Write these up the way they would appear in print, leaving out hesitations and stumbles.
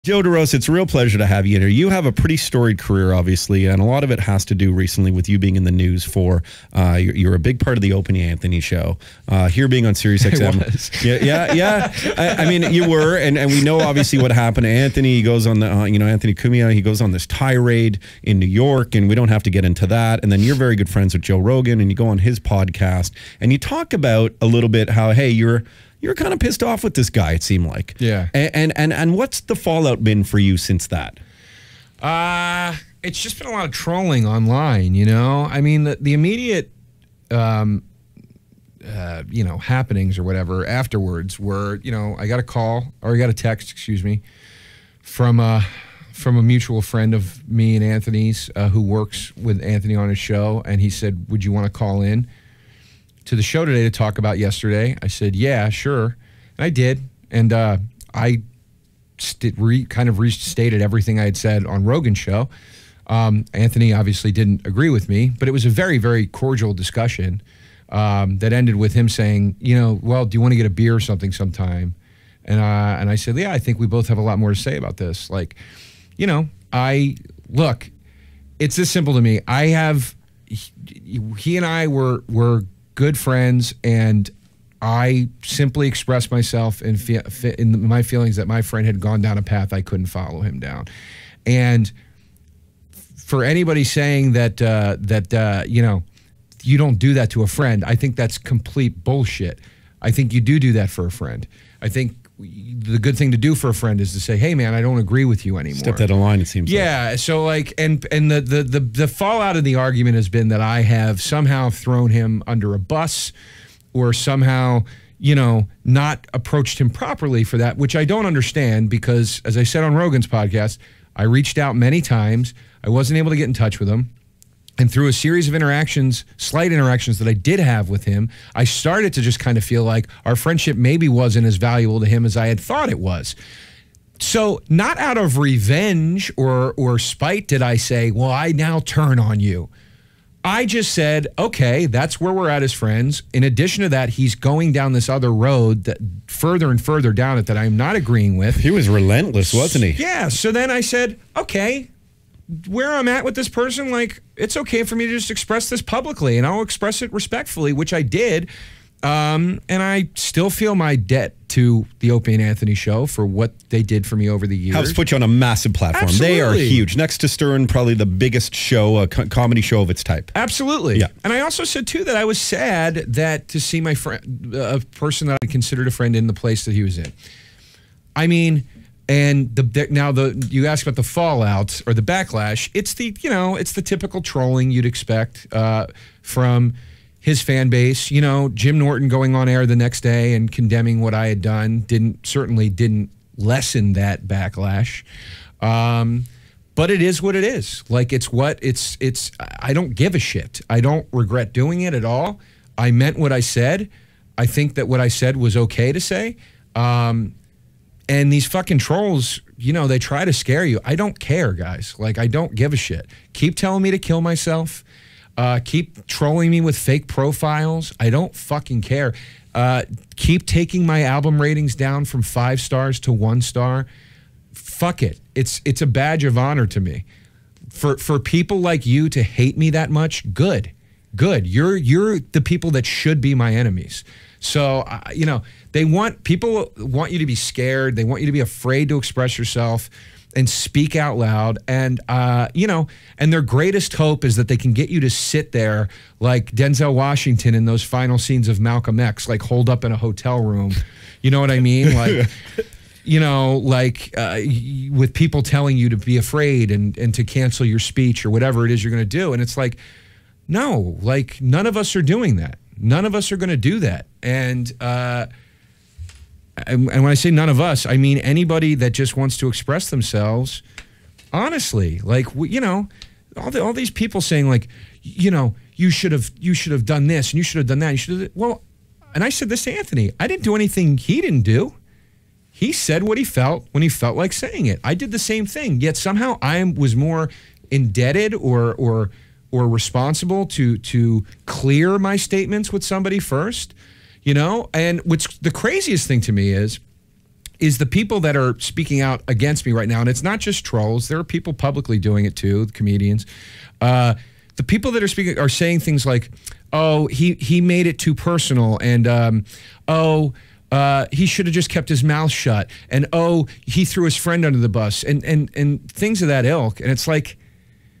Joe DeRosa, it's a real pleasure to have you here. You have a pretty storied career, obviously, and a lot of it has to do recently with you being in the news for, you're a big part of the Opie and Anthony show. Here being on SiriusXM. Yeah. I mean, you were, and we know obviously what happened to Anthony. He goes on the, Anthony Cumia, he goes on this tirade in New York, and we don't have to get into that. And then you're very good friends with Joe Rogan, and you go on his podcast, and you talk about a little bit how, hey, you're kind of pissed off with this guy, it seemed like. Yeah. And what's the fallout been for you since that? It's just been a lot of trolling online, you know? I mean, the immediate, happenings or whatever afterwards were, I got a call, or I got a text, excuse me, from a mutual friend of me and Anthony's who works with Anthony on his show, and he said, would you want to call in to the show today to talk about yesterday? I said, yeah, sure. And I did. And I kind of restated everything I had said on Rogan's show. Anthony obviously didn't agree with me, but it was a very, very cordial discussion that ended with him saying, well, do you want to get a beer or something sometime? And I said, yeah, I think we both have a lot more to say about this. Look, it's this simple to me. He and I were good friends, and I simply expressed myself in my feelings that my friend had gone down a path I couldn't follow him down. And for anybody saying that you don't do that to a friend, I think that's complete bullshit. I think you do that for a friend. I think the good thing to do for a friend is to say, hey man, I don't agree with you anymore. Step that a line, it seems. Yeah. Like. So and the fallout of the argument has been that I have somehow thrown him under a bus, or somehow, not approached him properly for that, which I don't understand, because as I said on Rogan's podcast, I reached out many times. I wasn't able to get in touch with him. And through a series of slight interactions that I did have with him, I started to just kind of feel like our friendship maybe wasn't as valuable to him as I had thought it was. So not out of revenge or spite did I say, well, I now turn on you. I just said, okay, that's where we're at as friends. In addition to that, he's going down this other road, that further and further down it, that I'm not agreeing with. He was relentless, wasn't he? Yeah. So then I said, okay, where I'm at with this person, it's okay for me to just express this publicly, and I'll express it respectfully, which I did. And I still feel my debt to the Opie and Anthony show for what they did for me over the years. Helps put you on a massive platform. Absolutely. They are huge. Next to Stern, probably the biggest show, comedy show of its type. Absolutely. Yeah. And I also said, too, that I was sad that to see my friend, a person that I considered a friend, in the place that he was in. I mean... And you asked about the fallout or the backlash. It's the typical trolling you'd expect from his fan base. Jim Norton going on air the next day and condemning what I had done certainly didn't lessen that backlash. But it is what it is. I don't give a shit. I don't regret doing it at all. I meant what I said. I think that what I said was okay to say. And these fucking trolls, they try to scare you. I don't care, guys. I don't give a shit. Keep telling me to kill myself. Keep trolling me with fake profiles. I don't fucking care. Keep taking my album ratings down from 5 stars to 1 star. Fuck it. It's a badge of honor to me. For people like you to hate me that much, good. You're the people that should be my enemies. So, people want you to be scared. They want you to be afraid to express yourself and speak out loud. And, and their greatest hope is that they can get you to sit there like Denzel Washington in those final scenes of Malcolm X, holed up in a hotel room. You know what I mean? With people telling you to be afraid and to cancel your speech or whatever it is you're going to do. And it's no, none of us are doing that. None of us are going to do that. And when I say none of us, I mean anybody that just wants to express themselves honestly. All these people saying you should have done this and you should have done that. Well, and I said this to Anthony. I didn't do anything he didn't do. He said what he felt when he felt like saying it. I did the same thing. Yet somehow I was more indebted or responsible to clear my statements with somebody first, And what's the craziest thing to me is is the people that are speaking out against me right now, and it's not just trolls. There are people publicly doing it too, comedians. The people that are speaking are saying things like, "Oh, he made it too personal," and he should have just kept his mouth shut, and he threw his friend under the bus, and things of that ilk. And it's like,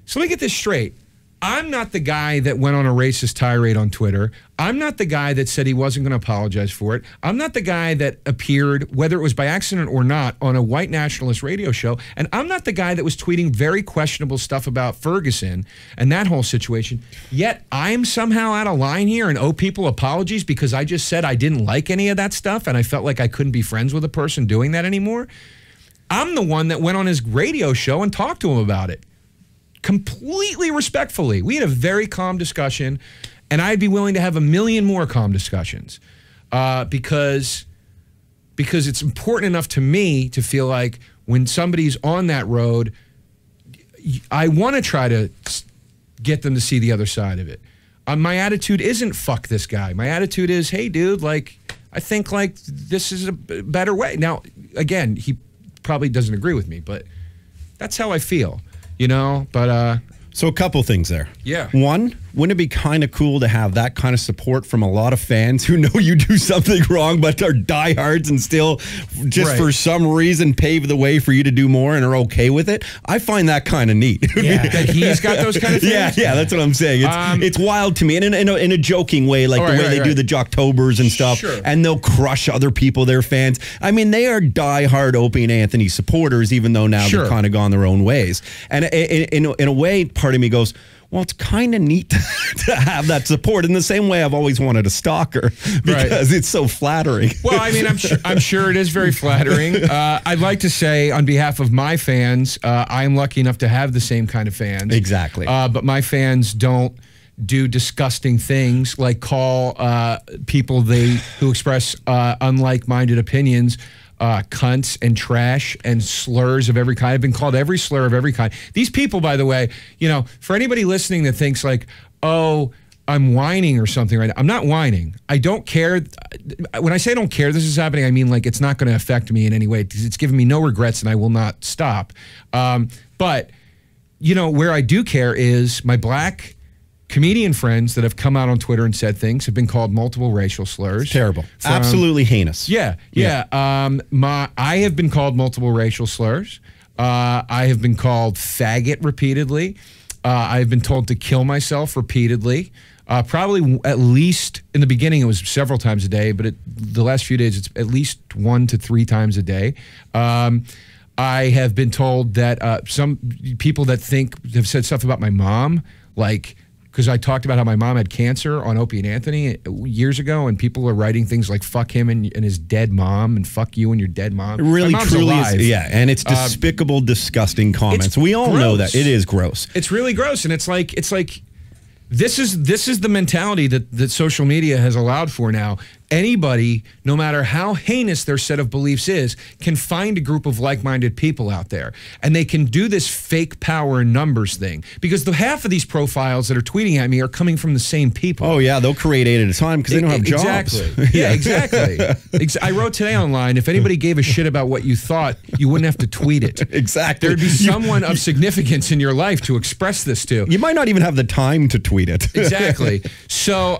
so let me get this straight. I'm not the guy that went on a racist tirade on Twitter. I'm not the guy that said he wasn't going to apologize for it. I'm not the guy that appeared, whether it was by accident or not, on a white nationalist radio show. And I'm not the guy that was tweeting very questionable stuff about Ferguson and that whole situation. Yet I'm somehow out of line here and owe people apologies because I just said I didn't like any of that stuff and I felt like I couldn't be friends with a person doing that anymore. I'm the one that went on his radio show and talked to him about it. Completely respectfully. We had a very calm discussion, and I'd be willing to have a million more calm discussions because it's important enough to me to feel like when somebody's on that road, I want to try to get them to see the other side of it. My attitude isn't fuck this guy. My attitude is, hey, dude, like, I think like this is a better way. Now, again, he probably doesn't agree with me, but that's how I feel. You know, but so a couple things there. Yeah. One, wouldn't it be kind of cool to have that kind of support from a lot of fans who know you do something wrong but are diehards and still just for some reason pave the way for you to do more and are okay with it? I find that kind of neat. Yeah, that he's got those kind of things. Yeah, that's what I'm saying. It's wild to me, and in a joking way, like the way they do the Jocktobers and stuff, and they'll crush other people, their fans. I mean, they are diehard Opie and Anthony supporters, even though now they've kind of gone their own ways. And in a way, part of me goes, well, it's kind of neat to have that support. In the same way, I've always wanted a stalker because it's so flattering. Well, I mean, I'm sure it is very flattering. I'd like to say, on behalf of my fans, I'm lucky enough to have the same kind of fans. Exactly. But my fans don't do disgusting things like call people who express unlike-minded opinions cunts and trash and slurs of every kind. I've been called every slur of every kind. These people, by the way, you know, for anybody listening that thinks like, oh, I'm whining or something right now, I'm not whining. I don't care. When I say I don't care this is happening, I mean like it's not going to affect me in any way. It's giving me no regrets and I will not stop. But, you know, where I do care is my black comedian friends that have come out on Twitter and said things have been called multiple racial slurs. It's terrible. Absolutely heinous. Yeah. I have been called multiple racial slurs. I have been called faggot repeatedly. I have been told to kill myself repeatedly. Probably at least in the beginning it was several times a day, but the last few days it's at least 1 to 3 times a day. I have been told that some people that have said stuff about my mom, like, because I talked about how my mom had cancer on Opie and Anthony years ago, and people are writing things like "fuck him and his dead mom" and "fuck you and your dead mom." It really, truly is. Yeah, and it's despicable, disgusting comments. We all know that it is gross. It's really gross, and it's like this is the mentality that social media has allowed for now. Anybody, no matter how heinous their set of beliefs is, can find a group of like-minded people out there. And they can do this fake power and numbers thing. Because half of these profiles that are tweeting at me are coming from the same people. Oh, yeah, they'll create 8 at a time because they don't have jobs. Exactly. Yeah, exactly. I wrote today online, if anybody gave a shit about what you thought, you wouldn't have to tweet it. Exactly. There'd be someone of significance in your life to express this to. You might not even have the time to tweet it. Exactly. So,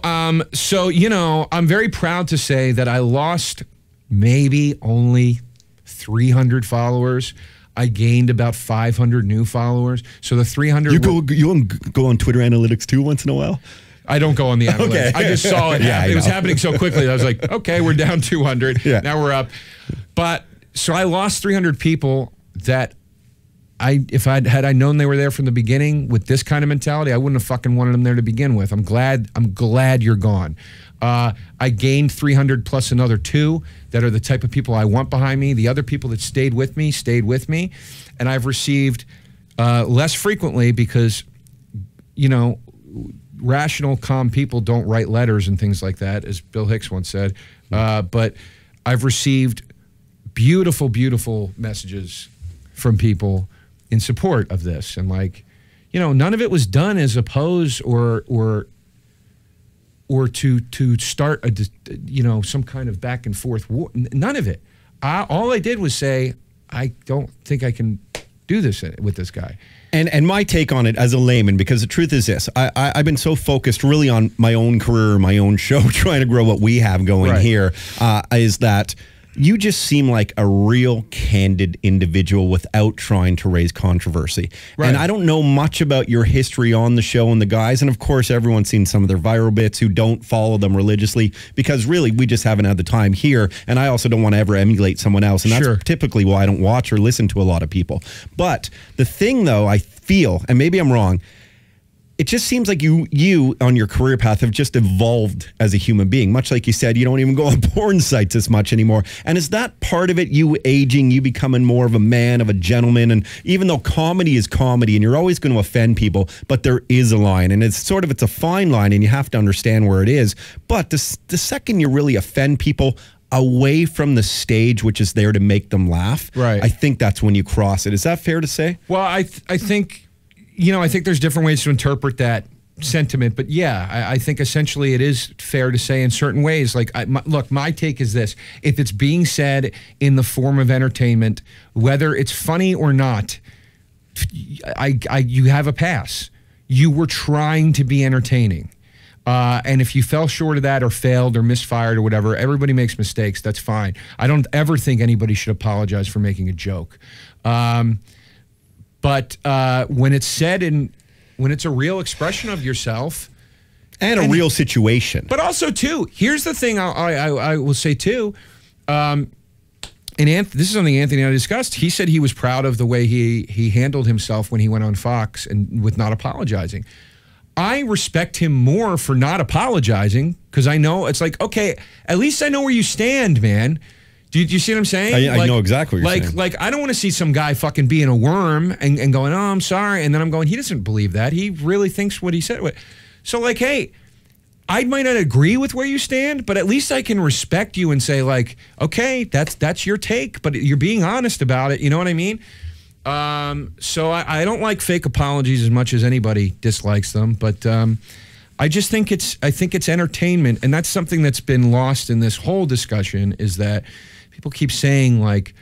you know, I'm very proud to say that I lost maybe only 300 followers. I gained about 500 new followers. So the 300... You go on Twitter analytics too once in a while? I don't go on the analytics. Okay. I just saw it happen. It was happening so quickly. I was like, okay, we're down 200. Yeah. Now we're up. But so I lost 300 people that had I known they were there from the beginning with this kind of mentality, I wouldn't have fucking wanted them there to begin with. I'm glad you're gone. I gained 300 plus another 2 that are the type of people I want behind me. The other people that stayed with me. And I've received less frequently because, you know, rational, calm people don't write letters and things like that, as Bill Hicks once said. But I've received beautiful, beautiful messages from people in support of this. And like, you know, none of it was done as a pose or to start some kind of back and forth war. None of it. all I did was say, I don't think I can do this with this guy. And my take on it as a layman, because the truth is this, I've been so focused really on my own career, my own show, trying to grow what we have going here, is that you just seem like a real candid individual without trying to raise controversy. Right. And I don't know much about your history on the show and the guys. And of course, everyone's seen some of their viral bits who don't follow them religiously, because really we just haven't had the time here. And I also don't want to ever emulate someone else. And that's typically why I don't watch or listen to a lot of people. But the thing, though, I feel, and maybe I'm wrong, it just seems like you on your career path have just evolved as a human being. Much like you said, you don't even go on porn sites as much anymore. And is that part of it, you aging, you becoming more of a man, of a gentleman? And even though comedy is comedy and you're always going to offend people, but there is a line, and it's a fine line, and you have to understand where it is. But the second you really offend people away from the stage, which is there to make them laugh, I think that's when you cross it. Is that fair to say? Well, I think... I think there's different ways to interpret that sentiment, but yeah, I think essentially it is fair to say in certain ways. Like, look, my take is this: if it's being said in the form of entertainment, whether it's funny or not, you have a pass. You were trying to be entertaining. And if you fell short of that or failed or misfired or whatever, everybody makes mistakes. That's fine. I don't ever think anybody should apologize for making a joke. But when it's said when it's a real expression of yourself. And a real situation. But also, too, here's the thing I will say, too. And this is something Anthony and I discussed. He said he was proud of the way he handled himself when he went on Fox and with not apologizing. I respect him more for not apologizing, because I know it's like, okay, at least I know where you stand, man. Do you see what I'm saying? I know exactly what you're saying. Like, I don't want to see some guy fucking being a worm and going, oh, I'm sorry. And then I'm going, he doesn't believe that. He really thinks what he said. So, like, hey, I might not agree with where you stand, but at least I can respect you and say, like, okay, that's your take, but you're being honest about it. You know what I mean? So I don't like fake apologies as much as anybody dislikes them, but I just think it's entertainment, and that's something that's been lost in this whole discussion, is that people keep saying, like,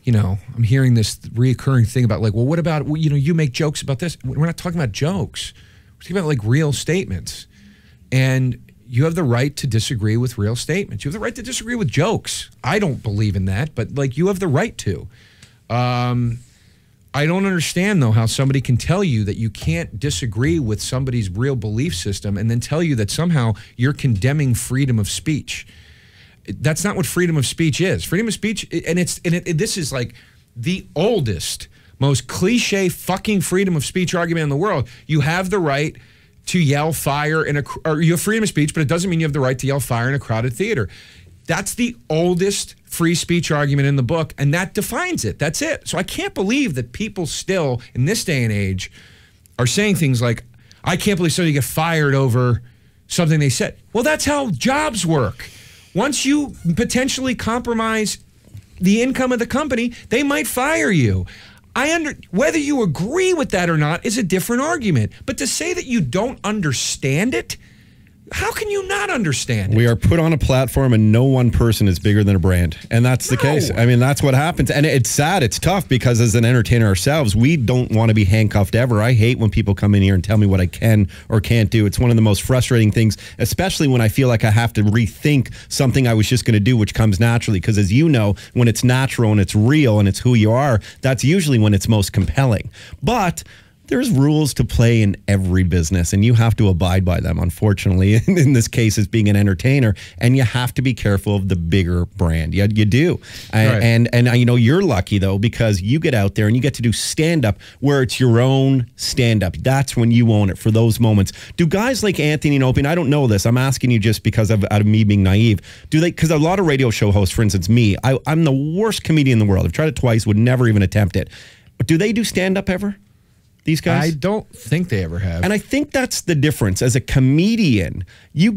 I'm hearing this reoccurring thing about, like, well, what about, you make jokes about this. We're not talking about jokes. We're talking about, like, real statements. And you have the right to disagree with real statements. You have the right to disagree with jokes. I don't believe in that, but, like, you have the right to. I don't understand, though, how somebody can tell you that you can't disagree with somebody's real belief system and then tell you that somehow you're condemning freedom of speech. That's not what freedom of speech is. Freedom of speech, this is like the oldest, most cliche fucking freedom of speech argument in the world. You have the right to yell fire or you have freedom of speech, but it doesn't mean you have the right to yell fire in a crowded theater. That's the oldest free speech argument in the book, and that defines it. That's it. So I can't believe that people still, in this day and age, are saying things like, I can't believe somebody get fired over something they said. Well, that's how jobs work. Once you potentially compromise the income of the company, they might fire you. Whether you agree with that or not is a different argument. But to say that you don't understand it, how can you not understand it? We are put on a platform and no one person is bigger than a brand. And that's the case. I mean, that's what happens. And it's sad. It's tough because as an entertainer ourselves, we don't want to be handcuffed ever. I hate when people come in here and tell me what I can or can't do. It's one of the most frustrating things, especially when I feel like I have to rethink something I was just going to do, which comes naturally. Because as you know, when it's natural and it's real and it's who you are, that's usually when it's most compelling. But there's rules to play in every business, and you have to abide by them, unfortunately, in this case, as being an entertainer, and you have to be careful of the bigger brand. You do. Right. And you're lucky, though, because you get out there and you get to do stand-up where it's your own stand-up. That's when you own it for those moments. Do guys like Anthony and Opie, and I don't know this, I'm asking you just because out of me being naive, do they, because a lot of radio show hosts, for instance, me, I'm the worst comedian in the world. I've tried it twice, would never even attempt it. But do they do stand-up ever? these guys? I don't think they ever have. And I think that's the difference. As a comedian, you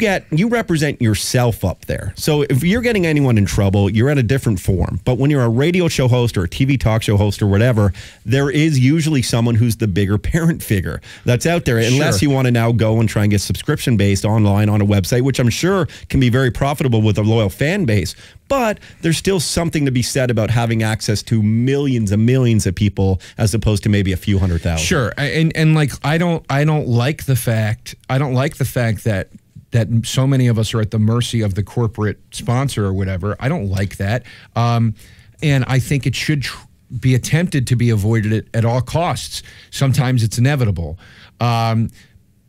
represent yourself up there. So if you're getting anyone in trouble, you're at a different form. But when you're a radio show host or a TV talk show host or whatever, there is usually someone who's the bigger parent figure that's out there. Unless you want to now go and try and get subscription based online on a website, which I'm sure can be very profitable with a loyal fan base. But there's still something to be said about having access to millions and millions of people as opposed to maybe a few 100,000. Sure, and like I don't like the fact that so many of us are at the mercy of the corporate sponsor or whatever. I don't like that, and I think it should be attempted to be avoided at all costs. Sometimes it's inevitable.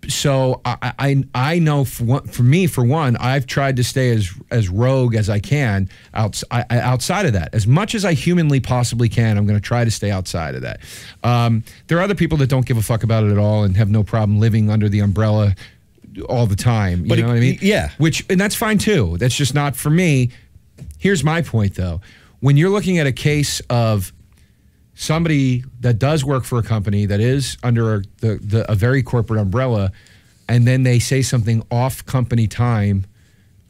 So I know for me, I've tried to stay as rogue as I can outside of that. As much as I humanly possibly can, I'm going to try to stay outside of that. There are other people that don't give a fuck about it at all and have no problem living under the umbrella all the time. You know what I mean? Yeah. And that's fine too. That's just not for me. Here's my point though. When you're looking at a case of somebody that does work for a company that is under a very corporate umbrella, and then they say something off company time,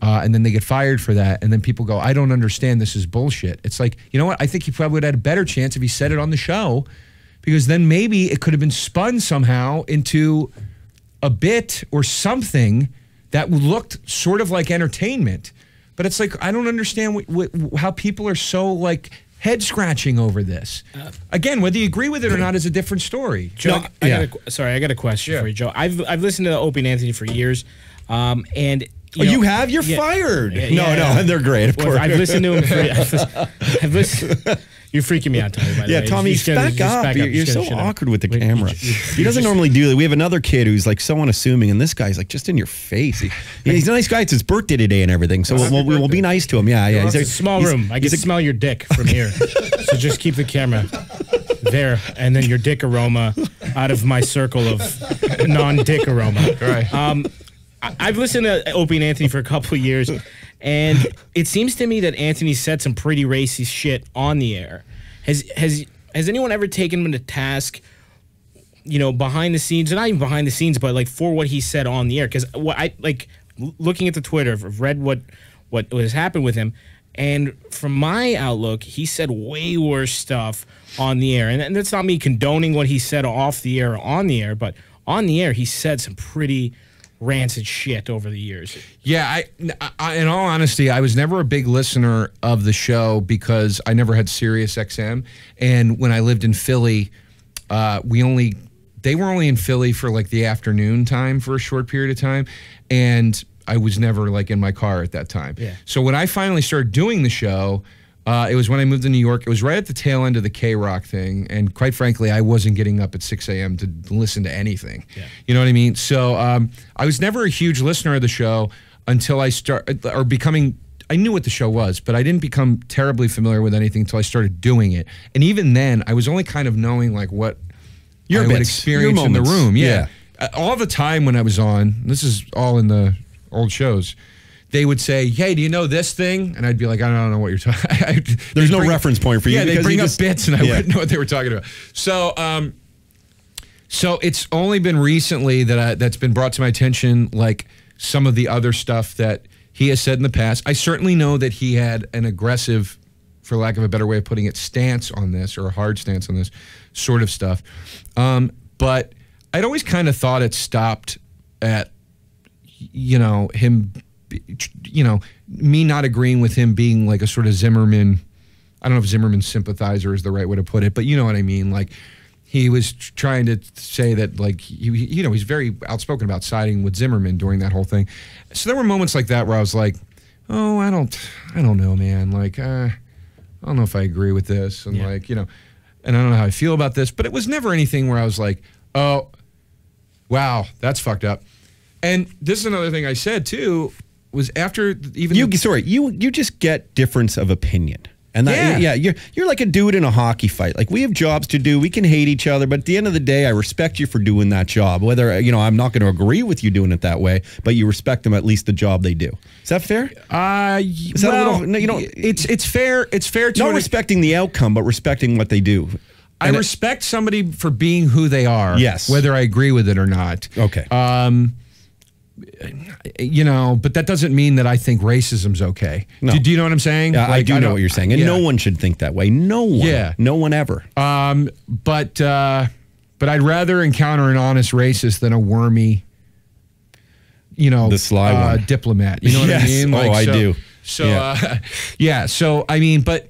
and then they get fired for that, and then people go, I don't understand, this is bullshit. It's like, you know what? I think he probably would have had a better chance if he said it on the show, because then maybe it could have been spun somehow into a bit or something that looked sort of like entertainment. But it's like, I don't understand how people are so like head scratching over this. Again, whether you agree with it or not is a different story. Joe, I got a question for you, Joe. I've listened to Opie and Anthony for years, and you have? You're fired. No, they're great. Of course, I've listened to him. I've listened. You're freaking me out, Tommy. By the way. Tommy, back up. You're so awkward with the camera. He doesn't normally do that. We have another kid who's like so unassuming, and this guy's like just in your face. He's a nice guy. It's his birthday today and everything, so we'll be nice to him. Yeah. It's a small room. I can smell your dick from here, so just keep the camera there, and then your dick aroma out of my circle of non-dick aroma. Right. I've listened to Opie and Anthony for a couple of years, and it seems to me that Anthony said some pretty racist shit on the air. Has anyone ever taken him to task, behind the scenes, or not even behind the scenes, but like for what he said on the air? Because looking at the Twitter, I've read what has happened with him, and from my outlook, he said way worse stuff on the air, and that's not me condoning what he said off the air or on the air, but on the air, he said some pretty rancid shit over the years. Yeah, I in all honesty, I was never a big listener of the show because I never had SiriusXM, and when I lived in Philly, they were only in Philly for like the afternoon time for a short period of time, and I was never like in my car at that time. Yeah. So when I finally started doing the show, it was when I moved to New York. It was right at the tail end of the K-Rock thing, and quite frankly, I wasn't getting up at 6 a.m. to listen to anything. Yeah. You know what I mean? So I was never a huge listener of the show until I started, or becoming, I knew what the show was, but I didn't become terribly familiar with anything until I started doing it. And even then, I was only kind of knowing like what I would experience in the room. Yeah. All the time when I was on, this is all in the old shows, they would say, hey, do you know this thing? And I'd be like, I don't know what you're talking. There's no reference point for you. Yeah, they bring up bits and I wouldn't know what they were talking about. So so it's only been recently that that's been brought to my attention, like some of the other stuff that he has said in the past. I certainly know that he had an aggressive, for lack of a better way of putting it, stance on this, or a hard stance on this sort of stuff. But I'd always kind of thought it stopped at, him, me not agreeing with him being like a sort of Zimmerman, I don't know if Zimmerman sympathizer is the right way to put it, but you know what I mean? Like he was trying to say that like, he's very outspoken about siding with Zimmerman during that whole thing. So there were moments like that where I was like, oh, I don't know, man. Like, I don't know if I agree with this. And like, and I don't know how I feel about this, but it was never anything where I was like, oh, wow, that's fucked up. And this is another thing I said too, was after even you just get difference of opinion. And that, you're like a dude in a hockey fight. Like we have jobs to do. We can hate each other, but at the end of the day, I respect you for doing that job. Whether I'm not going to agree with you doing it that way, but you respect them at least the job they do. Is that fair? It's fair. It's fair to not respecting the outcome, but respecting what they do. I respect somebody for being who they are. Yes. Whether I agree with it or not. Okay. You know, but that doesn't mean that I think racism's okay. No. Do you know what I'm saying? I do know what you're saying. And no one should think that way. No one. Yeah. No one ever. But I'd rather encounter an honest racist than a wormy, you know, the sly one. Diplomat. You know what I mean? Like, I do. So, yeah. So, I mean, but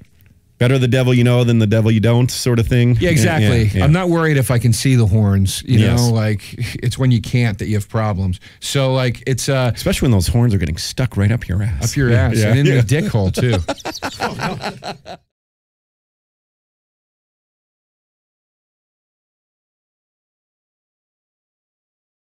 better the devil you know than the devil you don't, sort of thing. Yeah, exactly. Yeah. I'm not worried if I can see the horns. You know, like it's when you can't that you have problems. So, like it's especially when those horns are getting stuck right up your ass. Up your ass, and in the dick hole too.